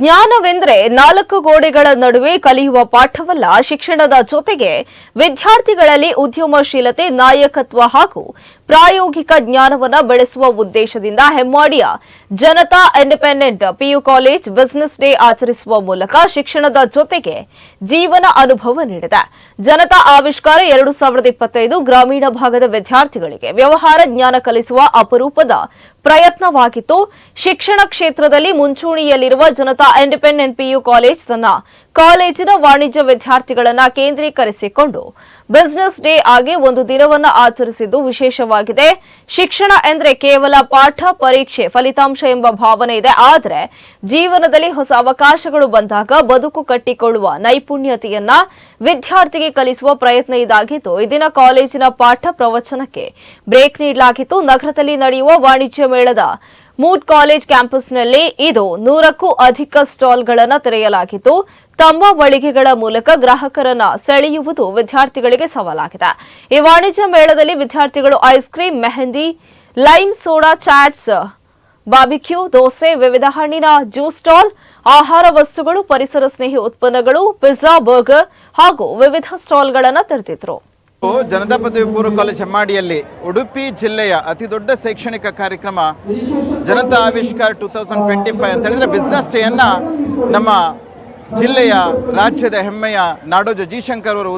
ಜ್ಞಾನವೆಂದರೆ ನಾಲ್ಕು ಗೋಡೆಗಳ ನಡುವೆ ಕಲಿಯುವ ಪಾಠವಲ್ಲ. ಶಿಕ್ಷಣದ ಜೊತೆಗೆ ವಿದ್ಯಾರ್ಥಿಗಳಲ್ಲಿ ಉದ್ಯಮಶೀಲತೆ, ನಾಯಕತ್ವ ಹಾಗೂ ಪ್ರಾಯೋಗಿಕ ಜ್ಞಾನವನ್ನು ಬೆಳೆಸುವ ಉದ್ದೇಶದಿಂದ ಹೆಮ್ಮಾಡಿಯ Janata independent PU college business day ಆಚರಿಸುವ ಮೂಲಕ ಶಿಕ್ಷಣದ ಜೊತೆಗೆ ಜೀವನ ಅನುಭವ ನೀಡಿದೆ. ಜನತಾ ಆವಿಷ್ಕಾರ 2025 ಗ್ರಾಮೀಣ ಭಾಗದ ವಿದ್ಯಾರ್ಥಿಗಳಿಗೆ ವ್ಯವಹಾರ ಜ್ಞಾನ ಕಲಿಸುವ ಅಪರೂಪದ ಪ್ರಯತ್ನವಾಗಿತ್ತು. ಶಿಕ್ಷಣ ಕ್ಷೇತ್ರದಲ್ಲಿ ಮುಂಚೂಣಿಯಲ್ಲಿರುವ ಜನತಾ ಇಂಡಿಪೆಂಡೆಂಟ್ ಪಿಯು ಕಾಲೇಜ್ ತನ್ನ ಕಾಲೇಜಿನ ವಾಣಿಜ್ಯ ವಿದ್ಯಾರ್ಥಿಗಳನ್ನು ಕೇಂದ್ರೀಕರಿಸಿಕೊಂಡು ಬಿಸಿನೆಸ್ ಡೇ ಆಗಿ ಒಂದು ದಿನವನ್ನು ಆಚರಿಸಿದ್ದು ವಿಶೇಷವಾಗಿದೆ. ಶಿಕ್ಷಣ ಎಂದರೆ ಕೇವಲ ಪಾಠ, ಪರೀಕ್ಷೆ, ಫಲಿತಾಂಶ ಎಂಬ ಭಾವನೆ ಇದೆ. ಆದರೆ ಜೀವನದಲ್ಲಿ ಹೊಸ ಅವಕಾಶಗಳು ಬಂದಾಗ ಬದುಕು ಕಟ್ಟಿಕೊಳ್ಳುವ ನೈಪುಣ್ಯತೆಯನ್ನ ವಿದ್ಯಾರ್ಥಿಗೆ ಕಲಿಸುವ ಪ್ರಯತ್ನ ಇದಾಗಿತ್ತು. ಈ ದಿನ ಕಾಲೇಜಿನ ಪಾಠ ಪ್ರವಚನಕ್ಕೆ ಬ್ರೇಕ್ ನೀಡಲಾಗಿತ್ತು. ನಗರದಲ್ಲಿ ನಡೆಯುವ ವಾಣಿಜ್ಯ ಮೇಳದ ಮೂಡ್ ಕಾಲೇಜ್ ಕ್ಯಾಂಪಸ್ನಲ್ಲಿ ಇದು 100ಕ್ಕೂ ಅಧಿಕ ಸ್ಟಾಲ್ಗಳನ್ನು ತೆರೆಯಲಾಗಿತ್ತು. ತಮ್ಮ ಮಳಿಗೆಗಳ ಮೂಲಕ ಗ್ರಾಹಕರನ್ನ ಸೆಳೆಯುವುದು ವಿದ್ಯಾರ್ಥಿಗಳಿಗೆ ಸವಾಲಾಗಿದೆ. ಈ ವಾಣಿಜ್ಯ ಮೇಳದಲ್ಲಿ ವಿದ್ಯಾರ್ಥಿಗಳು ice cream, mehndi, lime soda, chaats, barbecue, dosa, ವಿವಿಧ ಹಣ್ಣಿನ ಜ್ಯೂಸ್ ಸ್ಟಾಲ್, ಆಹಾರ ವಸ್ತುಗಳು, ಪರಿಸರ ಸ್ನೇಹಿ ಉತ್ಪನ್ನಗಳು, ಪಿಜ್ಜಾ, ಬರ್ಗರ್ ಹಾಗೂ ವಿವಿಧ ಸ್ಟಾಲ್ಗಳನ್ನು ತೆರೆದಿದ್ರು. ಜನತಾ ಪದವಿ ಪೂರ್ವ ಕಾಲೇಜ್ ಹೆಮ್ಮಾಡಿಯಲ್ಲಿ ಉಡುಪಿ ಜಿಲ್ಲೆಯ ಅತಿ ದೊಡ್ಡ ಶೈಕ್ಷಣಿಕ ಕಾರ್ಯಕ್ರಮ ಜನತಾ ಆವಿಷ್ಕಾರ 2025 ಅಂತ ಹೇಳಿದ್ರೆ ಬಿಸ್ನೆಸ್ ಡೇಯನ್ನ ನಮ್ಮ ಜಿಲ್ಲೆಯ ರಾಜ್ಯದ ಹೆಮ್ಮೆಯ ನಾಡೋಜ ಜಿ ಶಂಕರ್ ಅವರು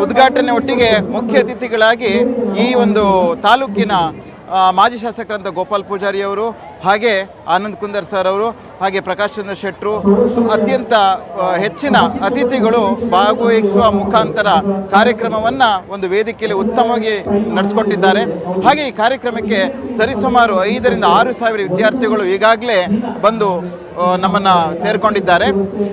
ಉದ್ಘಾಟನೆ ಒಟ್ಟಿಗೆ ಮುಖ್ಯ ಅತಿಥಿಗಳಾಗಿ ಈ ಒಂದು ತಾಲೂಕಿನ ಮಾಜಿ ಶಾಸಕರಂತ ಗೋಪಾಲ್ ಪೂಜಾರಿ ಅವರು, ಹಾಗೆ ಆನಂದ್ ಕುಂದರ್ ಸರ್ ಅವರು, ಹಾಗೆ ಪ್ರಕಾಶ್ ಚಂದ್ರ ಶೆಟ್ಟರು, ಅತ್ಯಂತ ಹೆಚ್ಚಿನ ಅತಿಥಿಗಳು ಭಾಗವಹಿಸುವ ಮುಖಾಂತರ ಕಾರ್ಯಕ್ರಮವನ್ನು ಒಂದು ವೇದಿಕೆಯಲ್ಲಿ ಉತ್ತಮವಾಗಿ ನಡೆಸಿಕೊಟ್ಟಿದ್ದಾರೆ. ಹಾಗೆ ಈ ಕಾರ್ಯಕ್ರಮಕ್ಕೆ ಸರಿಸುಮಾರು 5,000 ರಿಂದ 6,000 ವಿದ್ಯಾರ್ಥಿಗಳು ಈಗಾಗಲೇ ಬಂದು ನಮ್ಮನ್ನು ಸೇರಿಕೊಂಡಿದ್ದಾರೆ.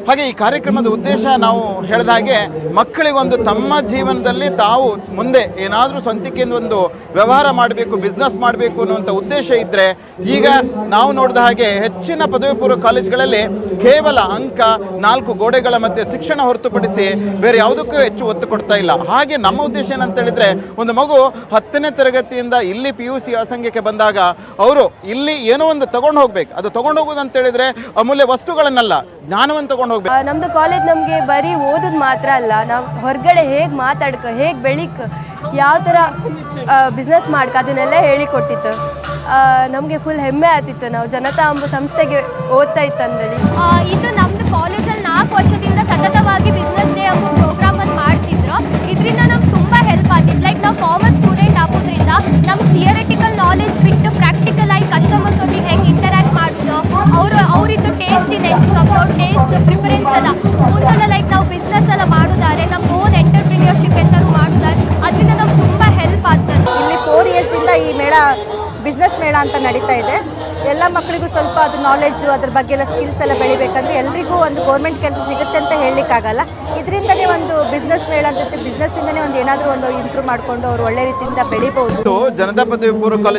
ಹಾಗೆ ಈ ಕಾರ್ಯಕ್ರಮದ ಉದ್ದೇಶ ನಾವು ಹೇಳಿದ ಹಾಗೆ ಮಕ್ಕಳಿಗೊಂದು ತಮ್ಮ ಜೀವನದಲ್ಲಿ ತಾವು ಮುಂದೆ ಏನಾದರೂ ಸ್ವಂತಿಕೆಯಿಂದ ಒಂದು ವ್ಯವಹಾರ ಮಾಡಬೇಕು, ಬಿಸ್ನೆಸ್ ಮಾಡಬೇಕು ಅನ್ನುವಂಥ ಉದ್ದೇಶ ಇದ್ದರೆ, ಈಗ ನಾವು ನೋಡಿದ ಹಾಗೆ ಹೆಚ್ಚಿನ ಪದವಿ ಪೂರ್ವ ಕಾಲೇಜುಗಳಲ್ಲಿ ಕೇವಲ ಅಂಕ, 4 ಗೋಡೆಗಳ ಮಧ್ಯೆ ಶಿಕ್ಷಣ ಹೊರತುಪಡಿಸಿ ಬೇರೆ ಯಾವುದಕ್ಕೂ ಹೆಚ್ಚು ಒತ್ತು ಕೊಡ್ತಾ ಇಲ್ಲ. ಹಾಗೆ ನಮ್ಮ ಉದ್ದೇಶ ಏನಂತ ಹೇಳಿದ್ರೆ, ಒಂದು ಮಗು 10ನೇ ತರಗತಿಯಿಂದ ಇಲ್ಲಿ PUC ವ್ಯಾಸಂಗಕ್ಕೆ ಬಂದಾಗ ಅವರು ಇಲ್ಲಿ ಏನೋ ಒಂದು ತಗೊಂಡು ಹೋಗ್ಬೇಕು. ಅದು ತಗೊಂಡು ಹೋಗೋದು ಅಂತ ಹೇಳಿದ್ರೆ ಅಮೂಲ್ಯ ವಸ್ತುಗಳನ್ನಲ್ಲ, ಜ್ಞಾನವನ್ನು ತಗೊಂಡು ಹೋಗ್ಬೇಕು. ನಮ್ದು ಕಾಲೇಜ್ ನಮಗೆ ಬರೀ ಓದೋದು ಮಾತ್ರ ಅಲ್ಲ, ನಾವು ಹೊರಗಡೆ ಹೇಗೆ ಮಾತಾಡ್ಕೊ, ಹೇಗೆ ಬೆಳಿಕ, ಯಾವ ಥರ ಬಿಸ್ನೆಸ್ ಮಾಡ್ಕ ಅದನ್ನೆಲ್ಲ ಹೇಳಿಕೊಟ್ಟಿತ್ತು. ನಮಗೆ ಫುಲ್ ಹೆಮ್ಮೆ ಆಗ್ತಿತ್ತು ನಾವು ಜನತಾ ಎಂಬ ಸಂಸ್ಥೆಗೆ ಓದ್ತಾ ಇತ್ತು ಅಂದೇಳಿ. ಇದು ನಮ್ಮದು ಕಾಲೇಜಲ್ಲಿ 4 ವರ್ಷದಿಂದ ಸತತವಾಗಿ ಬಿಸ್ನೆಸ್ ಡೇ ಎಂಬ ಪ್ರೋಗ್ರಾಮನ್ನು ಮಾಡ್ತಿದ್ರು. ಇದರಿಂದ ನಮ್ಗೆ ತುಂಬ ಹೆಲ್ಪ್ ಆಗ್ತಿತ್ತು. ಲೈಕ್ ನಾವು ಕಾಮರ್ಸ್ ಸ್ಟೂಡೆಂಟ್ ಆಗೋದ್ರಿಂದ ನಮ್ಗೆ ಥಿಯರಿಟಿಕಲ್ ನಾಲೆಜ್ ಬಿಟ್ಟು ಪ್ರಾಕ್ಟಿಕಲ್ ಆಗಿ ಕಸ್ಟಮರ್ಸ್ ಒಟ್ಟಿಗೆ ಹೆಂಗೆ ಇಂಟರ್ಯಾಕ್ಟ್ ಮಾಡೋದು, ಅವರಿದ್ದು ಟೇಸ್ಟಿನ ಎನ್ಸ್ಕೊಂಡು ಟೇಸ್ಟ್ ಪ್ರಿಫರೆನ್ಸ್ ಎಲ್ಲ ಮುಂದೆಲ್ಲ ಲೈಕ್ ನಾವು ಬಿಸ್ನೆಸ್ ಎಲ್ಲ ಮಾಡೋದಾದ್ರೆ ನಮ್ಮ ಓನ್ ಎಂಟರ್ಪ್ರಿನಿಯರ್ಶಿಪ್ ಎಲ್ಲರೂ ಮಾಡೋದಾದ್ರೆ ಅದರಿಂದ ನಮ್ಗೆ ತುಂಬ ಹೆಲ್ಪ್ ಆಗ್ತದೆ. ಇಲ್ಲಿ 4 ಇಯರ್ಸಿಂದ ಈ ಮೇಳ ಬಿಸ್ನೆಸ್ ಮೇಳ ಅಂತ ನಡೀತಾ ಇದೆ. ಎಲ್ಲ ಮಕ್ಕಳಿಗೂ ಸ್ವಲ್ಪ ಅದು ನಾಲೆಜು, ಅದ್ರ ಬಗ್ಗೆ ಎಲ್ಲ ಸ್ಕಿಲ್ಸ್ ಎಲ್ಲ ಬೆಳಿಬೇಕಂದ್ರೆ ಎಲ್ರಿಗೂ ಒಂದು ಗೌರ್ಮೆಂಟ್ ಕೆಲಸ ಸಿಗುತ್ತೆ ಅಂತ ಹೇಳಲಿಕ್ಕಾಗಲ್ಲ. ಇದರಿಂದನೇ ಒಂದು ಬಿಸ್ನೆಸ್ ಮೇಳ ಅಂತ ಬಿಸ್ನೆಸ್ಸಿಂದನೇ ಒಂದು ಏನಾದರೂ ಒಂದು ಇಂಪ್ರೂವ್ ಮಾಡಿಕೊಂಡು ಅವರು ಒಳ್ಳೆ ರೀತಿಯಿಂದ ಬೆಳಿಬಹುದು. ಜನತಾ ಪದವಿ ಪೂರ್ವ ಕಾಲೇಜ್